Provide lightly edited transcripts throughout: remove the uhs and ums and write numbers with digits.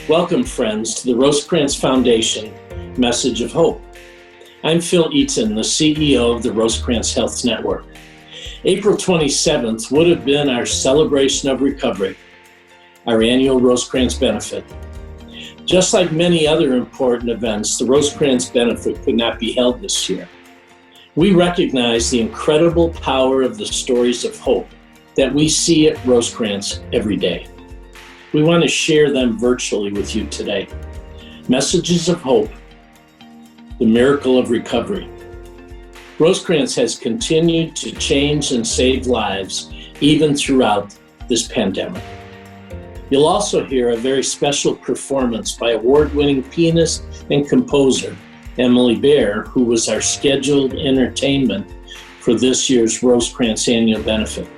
Welcome, friends, to the Rosecrance Foundation Message of Hope. I'm Phil Eaton, the CEO of the Rosecrance Health Network. April 27th would have been our celebration of recovery, our annual Rosecrance benefit. Just like many other important events, the Rosecrance benefit could not be held this year. We recognize the incredible power of the stories of hope that we see at Rosecrance every day. We want to share them virtually with you today. Messages of hope, the miracle of recovery. Rosecrance has continued to change and save lives even throughout this pandemic. You'll also hear a very special performance by award-winning pianist and composer Emily Bear, who was our scheduled entertainment for this year's Rosecrance annual benefit.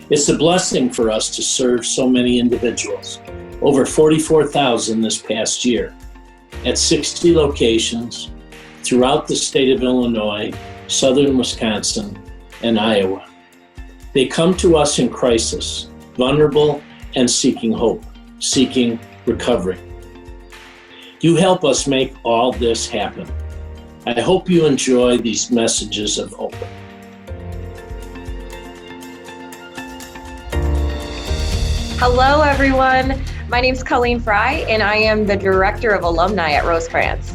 It's a blessing for us to serve so many individuals, over 44,000 this past year, at 60 locations throughout the state of Illinois, southern Wisconsin, and Iowa. They come to us in crisis, vulnerable and seeking hope, seeking recovery. You help us make all this happen. I hope you enjoy these messages of hope. Hello, everyone. My name is Colleen Frey, and I am the Director of Alumni at Rosecrance.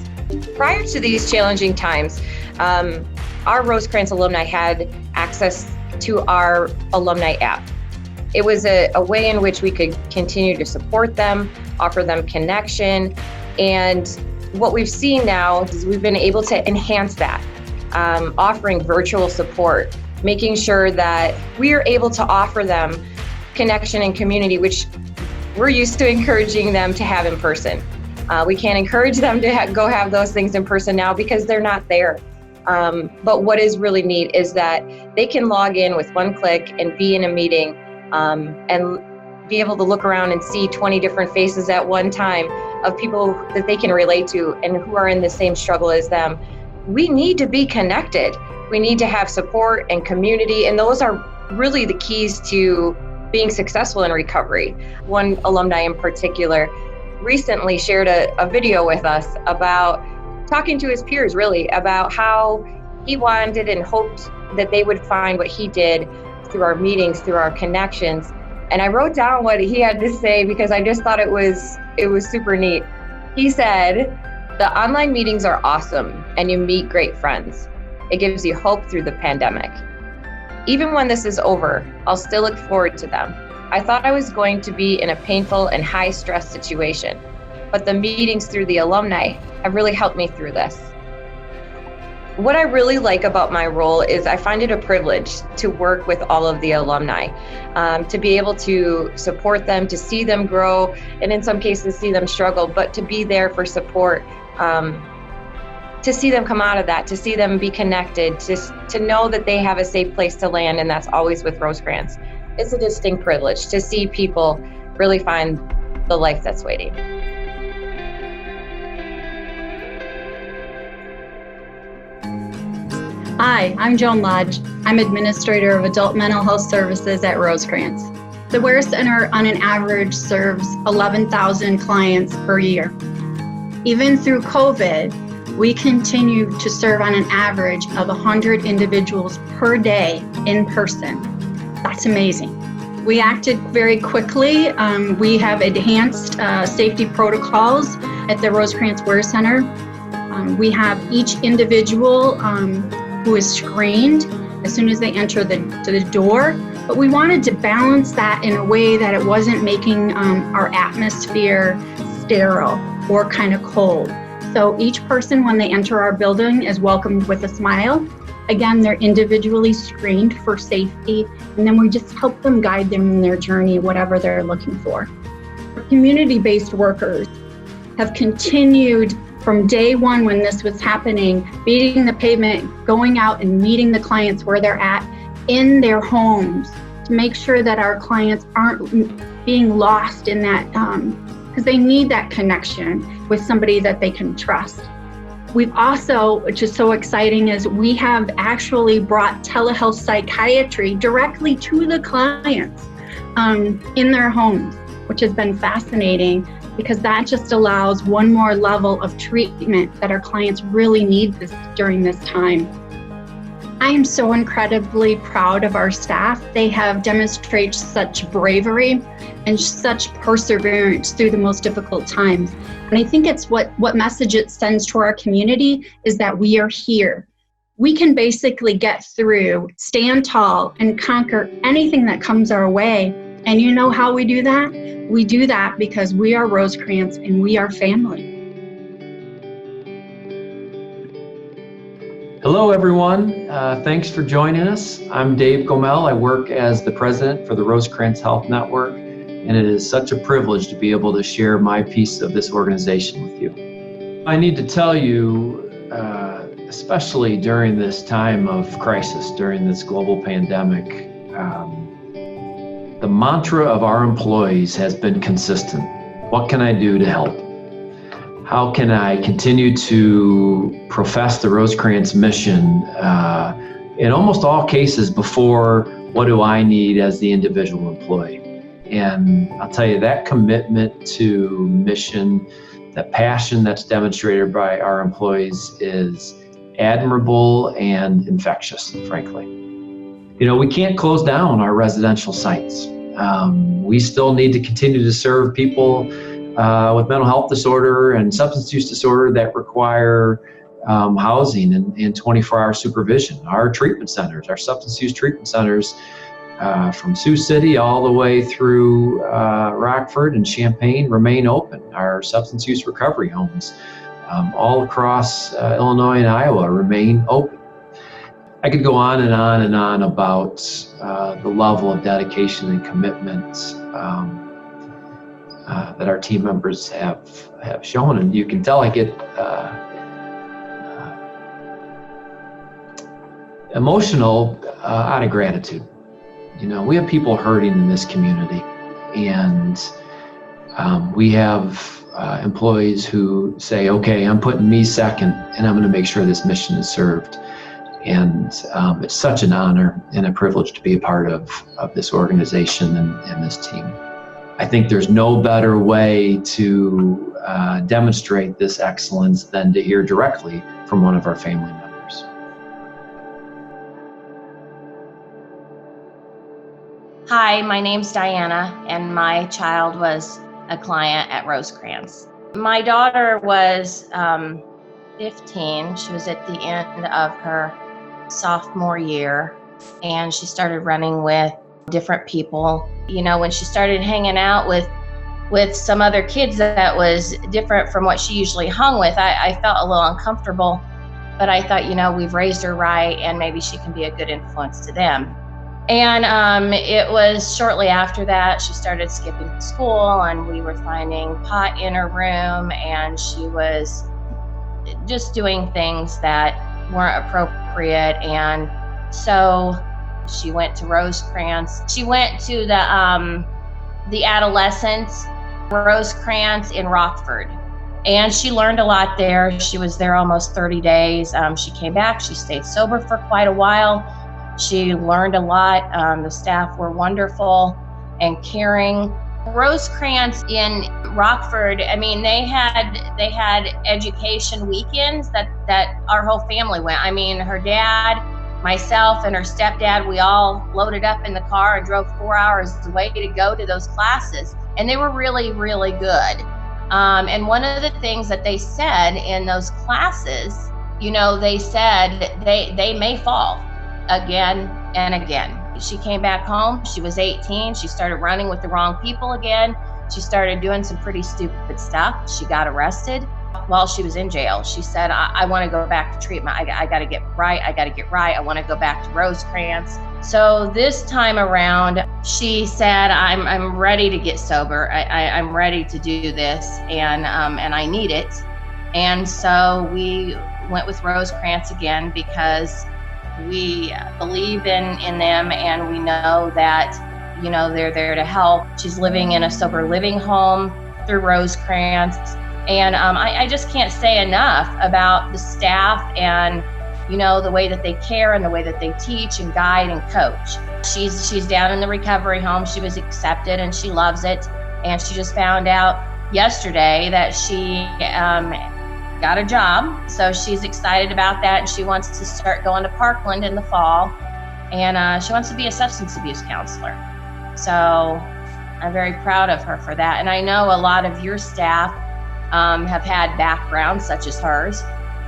Prior to these challenging times, our Rosecrance alumni had access to our alumni app. It was a way in which we could continue to support them, offer them connection, and what we've seen now is we've been able to enhance that, offering virtual support, making sure that we are able to offer them connection and community, which we're used to encouraging them to have in person. We can't encourage them to go have those things in person now because they're not there. But what is really neat is that they can log in with one click and be in a meeting and be able to look around and see 20 different faces at one time of people that they can relate to and who are in the same struggle as them. We need to be connected. We need to have support and community, and those are really the keys to being successful in recovery. One alumni in particular recently shared a video with us about talking to his peers, really, about how he wanted and hoped that they would find what he did through our meetings, through our connections. And I wrote down what he had to say because I just thought it was super neat. He said, "The online meetings are awesome and you meet great friends. It gives you hope through the pandemic. Even when this is over, I'll still look forward to them. I thought I was going to be in a painful and high stress situation, but the meetings through the alumni have really helped me through this." What I really like about my role is I find it a privilege to work with all of the alumni, to be able to support them, to see them grow, and in some cases see them struggle, but to be there for support, to see them come out of that, to see them be connected, to know that they have a safe place to land, and that's always with Rosecrance. It's a distinct privilege to see people really find the life that's waiting. Hi, I'm Joan Lodge. I'm Administrator of Adult Mental Health Services at Rosecrance. The WARE Center on an average serves 11,000 clients per year. Even through COVID, we continue to serve on an average of 100 individuals per day in person. That's amazing. We acted very quickly. We have enhanced safety protocols at the Rosecrance WARE Center. We have each individual who is screened as soon as they enter the door, but we wanted to balance that in a way that it wasn't making our atmosphere sterile or kind of cold. So each person, when they enter our building, is welcomed with a smile. Again, they're individually screened for safety, and then we just help them, guide them in their journey, whatever they're looking for. Community-based workers have continued from day one when this was happening, beating the pavement, going out and meeting the clients where they're at in their homes to make sure that our clients aren't being lost in that, because they need that connection with somebody that they can trust. We've also, which is so exciting, is we have actually brought telehealth psychiatry directly to the clients in their homes, which has been fascinating. because that just allows one more level of treatment that our clients really need during this time. I am so incredibly proud of our staff. They have demonstrated such bravery and such perseverance through the most difficult times. And I think it's what message it sends to our community is that we are here. We can basically get through, stand tall, and conquer anything that comes our way. And you know how we do that? We do that because we are Rosecrance and we are family. Hello, everyone. Thanks for joining us. I'm Dave Kamel. I work as the president for the Rosecrance Health Network, and it is such a privilege to be able to share my piece of this organization with you. I need to tell you, especially during this time of crisis, during this global pandemic, the mantra of our employees has been consistent. What can I do to help? How can I continue to profess the Rosecrance mission in almost all cases before what do I need as the individual employee? And I'll tell you, that commitment to mission, that passion that's demonstrated by our employees is admirable and infectious, frankly. You know, we can't close down our residential sites. We still need to continue to serve people with mental health disorder and substance use disorder that require housing and 24-hour supervision. Our treatment centers, our substance use treatment centers, from Sioux City all the way through Rockford and Champaign remain open. Our substance use recovery homes all across Illinois and Iowa remain open. I could go on and on and on about the level of dedication and commitment that our team members have shown, and you can tell I get emotional out of gratitude. You know, we have people hurting in this community, and we have employees who say, okay, I'm putting me second, and I'm going to make sure this mission is served. And it's such an honor and a privilege to be a part of this organization and this team. I think there's no better way to demonstrate this excellence than to hear directly from one of our family members. Hi, my name's Diana, and my child was a client at Rosecrance. My daughter was 15. She was at the end of her sophomore year, and she started running with different people. You know, when she started hanging out with some other kids that was different from what she usually hung with, I felt a little uncomfortable, but I thought, you know, we've raised her right, and maybe she can be a good influence to them. And it was shortly after that she started skipping school, and we were finding pot in her room, and she was just doing things that weren't appropriate. And so she went to Rosecrance. She went to the adolescent Rosecrance in Rockford, and she learned a lot there. She was there almost 30 days. She came back. She stayed sober for quite a while. She learned a lot. The staff were wonderful and caring. Rosecrance in Rockford, I mean, they had education weekends that our whole family went. I mean, her dad, myself, and her stepdad, we all loaded up in the car and drove 4 hours away to go to those classes. And they were really, really good. And one of the things that they said in those classes, you know, they said they may fall again and again. She came back home. She was 18. She started running with the wrong people again. She started doing some pretty stupid stuff. She got arrested while she was in jail. She said, I want to go back to treatment. I got to get right. I got to get right. I want to go back to Rosecrance. So this time around, she said, I'm ready to get sober. I'm ready to do this, and I need it. And so we went with Rosecrance again because we believe in them, and we know that, you know, they're there to help. She's living in a sober living home through Rosecrance. And I just can't say enough about the staff and, you know, the way that they care and the way that they teach and guide and coach. She's down in the recovery home. She was accepted and she loves it. And she just found out yesterday that she got a job. So she's excited about that, and she wants to start going to Parkland in the fall. And she wants to be a substance abuse counselor. So I'm very proud of her for that. And I know a lot of your staff have had backgrounds such as hers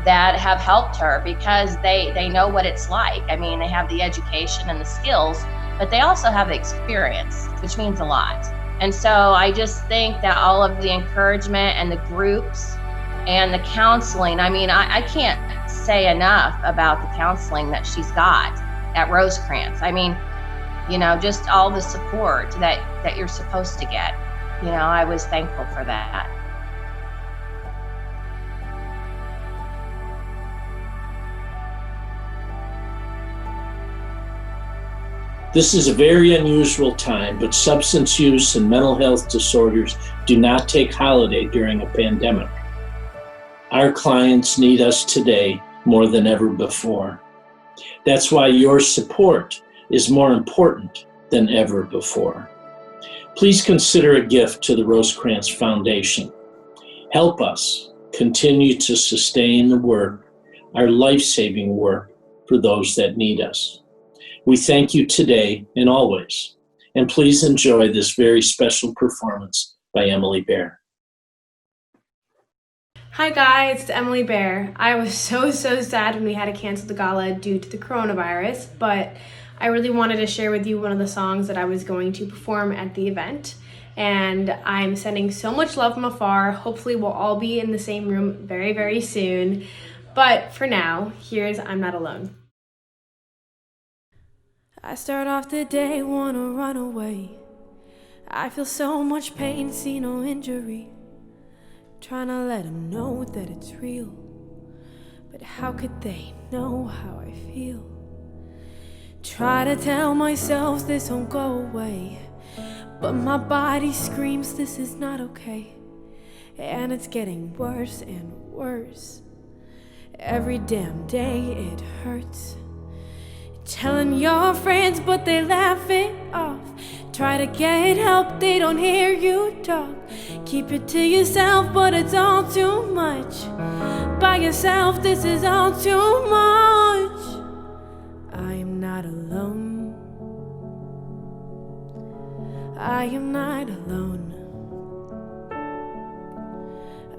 that have helped her because they know what it's like. I mean, they have the education and the skills, but they also have the experience, which means a lot. And so I just think that all of the encouragement and the groups and the counseling, I mean, I can't say enough about the counseling that she's got at Rosecrance. I mean, you know, just all the support that you're supposed to get. You know, I was thankful for that. This is a very unusual time, but substance use and mental health disorders do not take holiday during a pandemic. Our clients need us today more than ever before. That's why your support is more important than ever before. Please consider a gift to the Rosecrance Foundation. Help us continue to sustain the work, our life-saving work for those that need us. We thank you today and always, and please enjoy this very special performance by Emily Bear. Hi guys, it's Emily Bear. I was so sad when we had to cancel the gala due to the coronavirus, but I really wanted to share with you one of the songs that I was going to perform at the event. And I'm sending so much love from afar. Hopefully we'll all be in the same room very, very soon. But for now, here's I'm Not Alone. I start off the day, wanna run away. I feel so much pain, see no injury. Trying to let them know that it's real, but how could they know how I feel? Try to tell myself this won't go away, but my body screams this is not okay. And it's getting worse and worse. Every damn day it hurts. Telling your friends, but they laugh it off. Try to get help, they don't hear you talk. Keep it to yourself, but it's all too much. By yourself, this is all too much. I am not alone. I am not alone.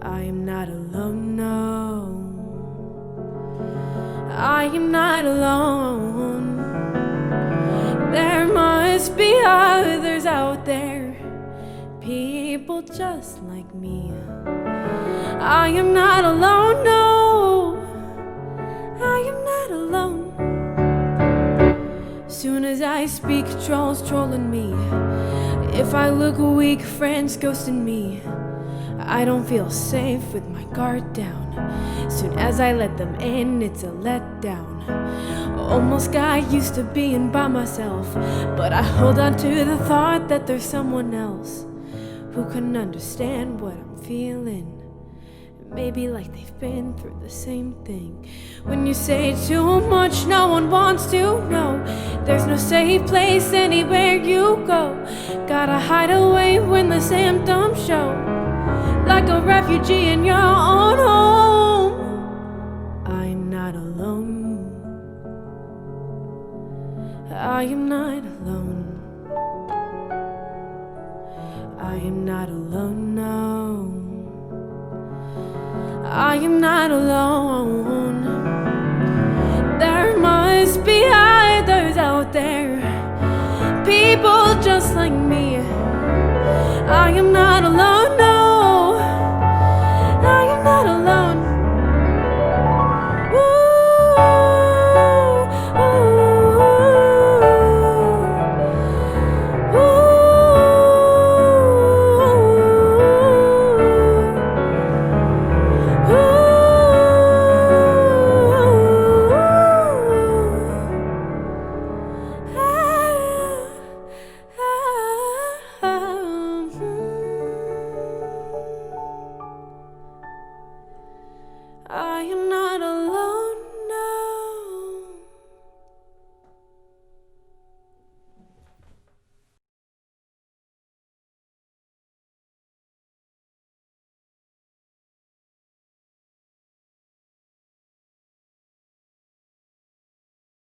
I am not alone, no. I am not alone. There must be others out there, people just like me. I am not alone, no. I am not alone. Soon as I speak, trolls trolling me. If I look weak, friends ghosting me. I don't feel safe with my guard down. Soon as I let them in, it's a letdown. Almost got used to being by myself, but I hold on to the thought that there's someone else who can understand what I'm feeling. Maybe like they've been through the same thing. When you say too much, no one wants to know. There's no safe place anywhere you go. Gotta hide away when the symptoms show, like a refugee in your own home. I'm not alone. I am not alone. I am not alone, no. I am not alone.